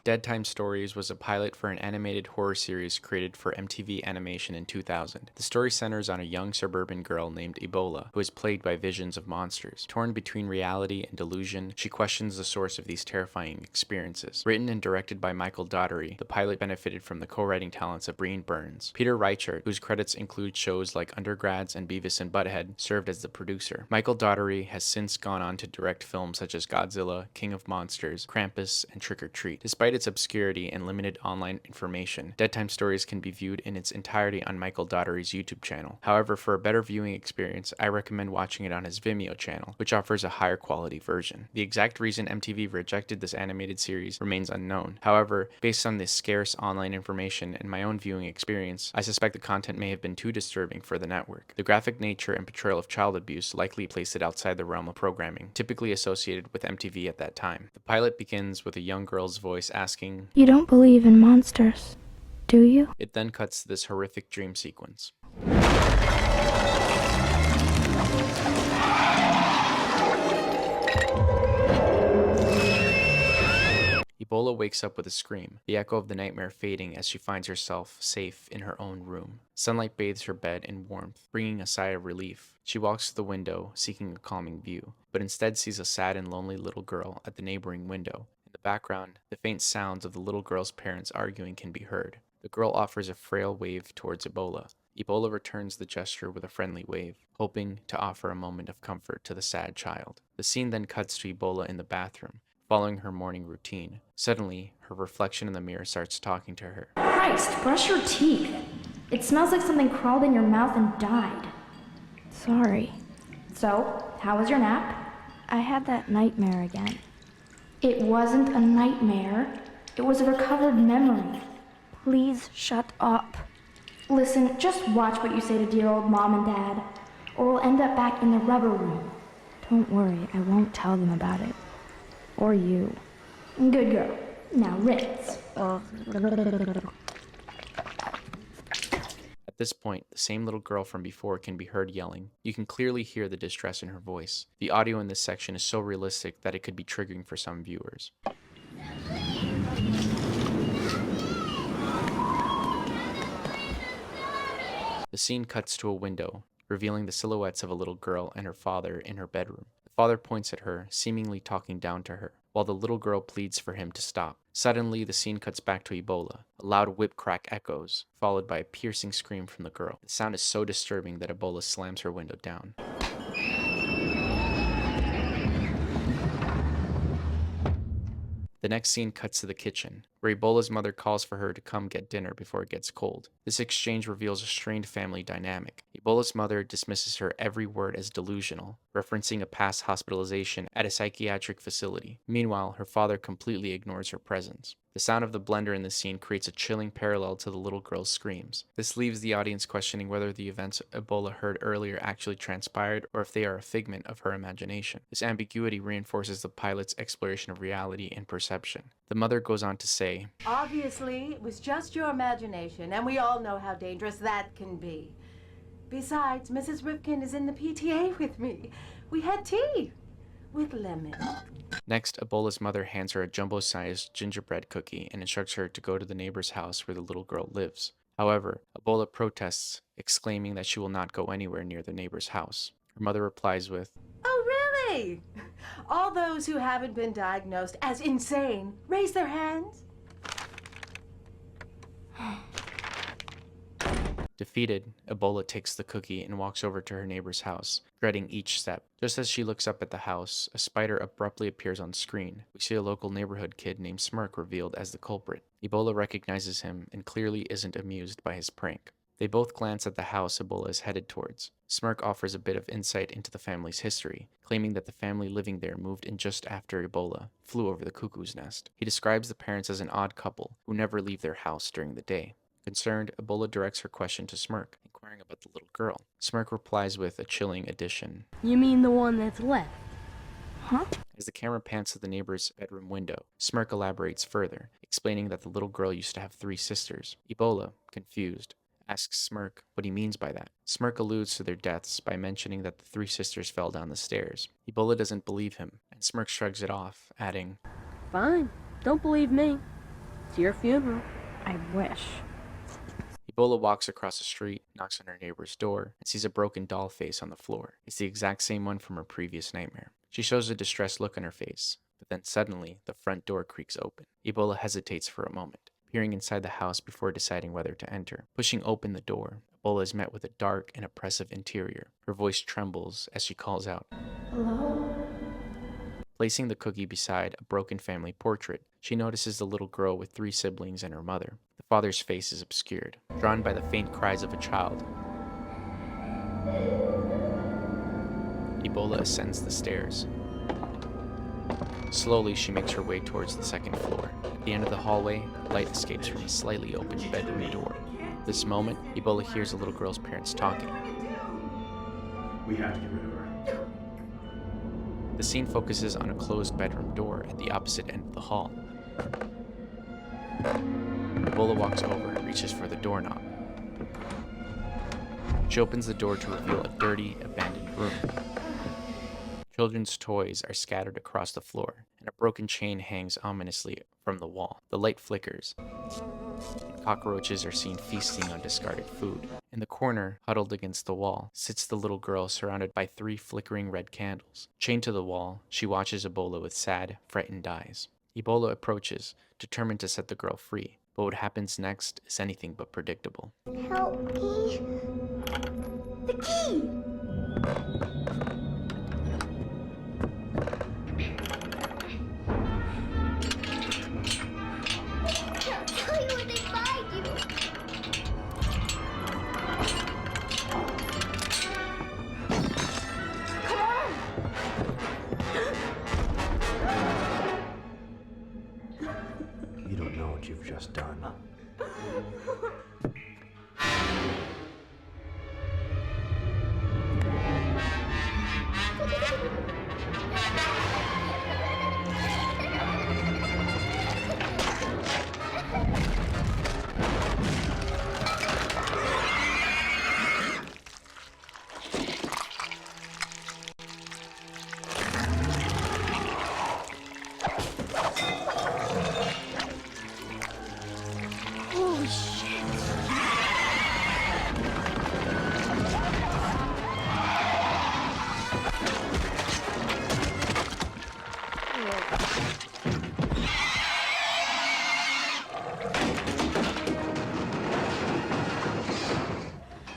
Deadtime Stories was a pilot for an animated horror series created for MTV Animation in 2000. The story centers on a young suburban girl named Ebola, who is plagued by visions of monsters. Torn between reality and delusion, she questions the source of these terrifying experiences. Written and directed by Michael Dougherty, the pilot benefited from the co-writing talents of Breen Burns. Peter Reichert, whose credits include shows like Undergrads and Beavis and Butthead, served as the producer. Michael Dougherty has since gone on to direct films such as Godzilla, King of Monsters, Krampus, and Trick or Treat. Despite its obscurity and limited online information, Deadtime Stories can be viewed in its entirety on Michael Dougherty's YouTube channel. However, for a better viewing experience, I recommend watching it on his Vimeo channel, which offers a higher quality version. The exact reason MTV rejected this animated series remains unknown. However, based on this scarce online information and my own viewing experience, I suspect the content may have been too disturbing for the network. The graphic nature and portrayal of child abuse likely placed it outside the realm of programming, typically associated with MTV at that time. The pilot begins with a young girl's voice asking, "You don't believe in monsters, do you?" It then cuts to this horrific dream sequence. Ebola wakes up with a scream, the echo of the nightmare fading as she finds herself safe in her own room. Sunlight bathes her bed in warmth, bringing a sigh of relief. She walks to the window, seeking a calming view, but instead sees a sad and lonely little girl at the neighboring window. In the background, the faint sounds of the little girl's parents arguing can be heard. The girl offers a frail wave towards Ebola. Ebola returns the gesture with a friendly wave, hoping to offer a moment of comfort to the sad child. The scene then cuts to Ebola in the bathroom, following her morning routine. Suddenly, her reflection in the mirror starts talking to her. Christ, brush your teeth. It smells like something crawled in your mouth and died. Sorry. So, how was your nap? I had that nightmare again. It wasn't a nightmare. It was a recovered memory. Please shut up. Listen, just watch what you say to dear old Mom and Dad, or we'll end up back in the rubber room. Don't worry, I won't tell them about it. Or you. Good girl. Now rinse. At this point, the same little girl from before can be heard yelling. You can clearly hear the distress in her voice. The audio in this section is so realistic that it could be triggering for some viewers. The scene cuts to a window, revealing the silhouettes of a little girl and her father in her bedroom. The father points at her, seemingly talking down to her, while the little girl pleads for him to stop. Suddenly, the scene cuts back to Ebola. A loud whip crack echoes, followed by a piercing scream from the girl. The sound is so disturbing that Ebola slams her window down. The next scene cuts to the kitchen, where Ebola's mother calls for her to come get dinner before it gets cold. This exchange reveals a strained family dynamic. Ebola's mother dismisses her every word as delusional, referencing a past hospitalization at a psychiatric facility. Meanwhile, her father completely ignores her presence. The sound of the blender in this scene creates a chilling parallel to the little girl's screams. This leaves the audience questioning whether the events Ebola heard earlier actually transpired or if they are a figment of her imagination. This ambiguity reinforces the pilot's exploration of reality and perception. The mother goes on to say, "Obviously, it was just your imagination, and we all know how dangerous that can be. Besides, Mrs. Rifkin is in the PTA with me. We had tea with lemon." Next, Ebola's mother hands her a jumbo-sized gingerbread cookie and instructs her to go to the neighbor's house where the little girl lives. However, Ebola protests, exclaiming that she will not go anywhere near the neighbor's house. Her mother replies with, "Oh, really? All those who haven't been diagnosed as insane, raise their hands." Defeated, Ebola takes the cookie and walks over to her neighbor's house, dreading each step. Just as she looks up at the house, a spider abruptly appears on screen. We see a local neighborhood kid named Smirk revealed as the culprit. Ebola recognizes him and clearly isn't amused by his prank. They both glance at the house Ebola is headed towards. Smirk offers a bit of insight into the family's history, claiming that the family living there moved in just after Ebola flew over the cuckoo's nest. He describes the parents as an odd couple who never leave their house during the day. Concerned, Ebola directs her question to Smirk, inquiring about the little girl. Smirk replies with a chilling addition. "You mean the one that's left?" Huh? As the camera pans to the neighbor's bedroom window, Smirk elaborates further, explaining that the little girl used to have 3 sisters. Ebola, confused, asks Smirk what he means by that. Smirk alludes to their deaths by mentioning that the 3 sisters fell down the stairs. Ebola doesn't believe him, and Smirk shrugs it off, adding, "Fine. Don't believe me. It's your funeral. I wish. Ebola walks across the street, knocks on her neighbor's door, and sees a broken doll face on the floor. It's the exact same one from her previous nightmare. She shows a distressed look on her face, but then suddenly, the front door creaks open. Ebola hesitates for a moment, peering inside the house before deciding whether to enter. Pushing open the door, Ebola is met with a dark and oppressive interior. Her voice trembles as she calls out, Hello? Placing the cookie beside a broken family portrait, she notices the little girl with 3 siblings and her mother. The father's face is obscured, drawn by the faint cries of a child. Ebola ascends the stairs. Slowly, she makes her way towards the 2nd floor. At the end of the hallway, light escapes from a slightly open bedroom door. At this moment, Ebola hears a little girl's parents talking. We have to get rid of her. The scene focuses on a closed bedroom door at the opposite end of the hall. Ebola walks over and reaches for the doorknob. She opens the door to reveal a dirty, abandoned room. Children's toys are scattered across the floor, and a broken chain hangs ominously from the wall. The light flickers. Cockroaches are seen feasting on discarded food. In the corner, huddled against the wall, sits the little girl surrounded by 3 flickering red candles. Chained to the wall, she watches Ebola with sad, frightened eyes. Ebola approaches, determined to set the girl free, but what happens next is anything but predictable. Help me. The key! I'll tell you when they find you. Come on! You don't know what you've just done. Holy shit!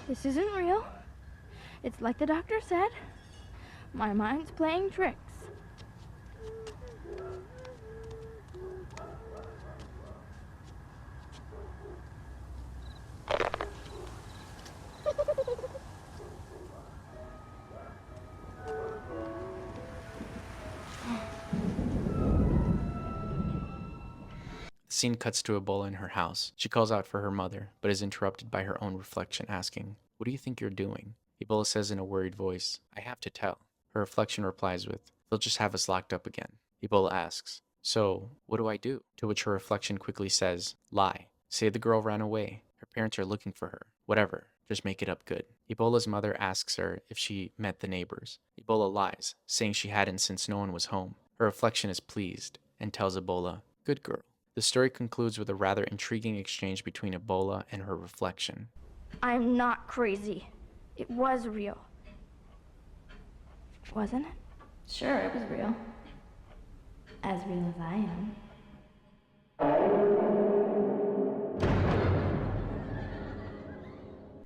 This isn't real. It's like the doctor said. My mind's playing tricks. The scene cuts to Ebola in her house. She calls out for her mother, but is interrupted by her own reflection asking, "What do you think you're doing?" Ebola says in a worried voice, "I have to tell." Her reflection replies with, "They'll just have us locked up again." Ebola asks, "So, what do I do?" To which her reflection quickly says, "Lie. Say the girl ran away. Her parents are looking for her. Whatever. Just make it up good." Ebola's mother asks her if she met the neighbors. Ebola lies, saying she hadn't since no one was home. Her reflection is pleased and tells Ebola, "Good girl." The story concludes with a rather intriguing exchange between Ebola and her reflection. I'm not crazy. It was real. Wasn't it? Sure, it was real. As real as I am.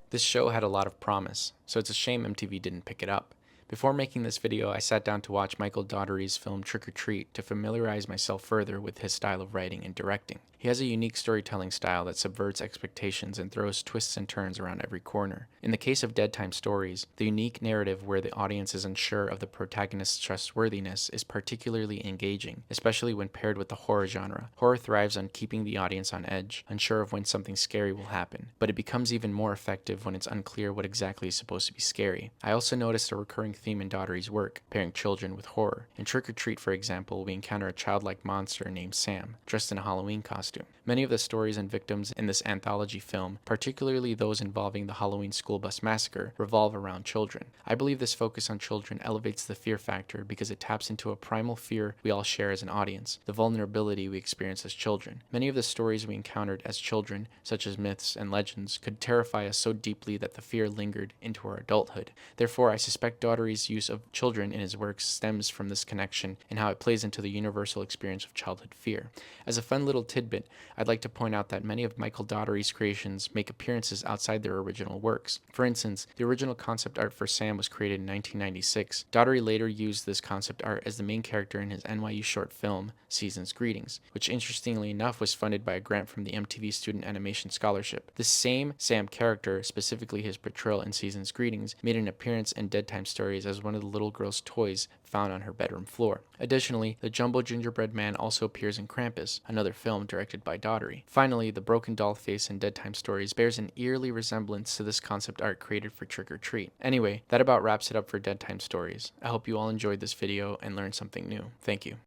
This show had a lot of promise, so it's a shame MTV didn't pick it up. Before making this video, I sat down to watch Michael Dougherty's film Trick or Treat to familiarize myself further with his style of writing and directing. He has a unique storytelling style that subverts expectations and throws twists and turns around every corner. In the case of Deadtime Stories, the unique narrative where the audience is unsure of the protagonist's trustworthiness is particularly engaging, especially when paired with the horror genre. Horror thrives on keeping the audience on edge, unsure of when something scary will happen, but it becomes even more effective when it's unclear what exactly is supposed to be scary. I also noticed a recurring theme in Daugherty's work, pairing children with horror. In Trick or Treat, for example, we encounter a childlike monster named Sam, dressed in a Halloween costume. Many of the stories and victims in this anthology film, particularly those involving the Halloween school bus massacre, revolve around children. I believe this focus on children elevates the fear factor because it taps into a primal fear we all share as an audience, the vulnerability we experience as children. Many of the stories we encountered as children, such as myths and legends, could terrify us so deeply that the fear lingered into our adulthood. Therefore, I suspect Daugherty's use of children in his works stems from this connection and how it plays into the universal experience of childhood fear. As a fun little tidbit, I'd like to point out that many of Michael Dougherty's creations make appearances outside their original works. For instance, the original concept art for Sam was created in 1996. Dougherty later used this concept art as the main character in his NYU short film, Season's Greetings, which interestingly enough was funded by a grant from the MTV Student Animation Scholarship. This same Sam character, specifically his portrayal in Season's Greetings, made an appearance in Deadtime Stories as one of the little girl's toys found on her bedroom floor. Additionally, the Jumbo Gingerbread Man also appears in Krampus, another film directed by Dougherty. Finally, the broken doll face in Deadtime Stories bears an eerie resemblance to this concept art created for Trick or Treat. Anyway, that about wraps it up for Deadtime Stories. I hope you all enjoyed this video and learned something new. Thank you.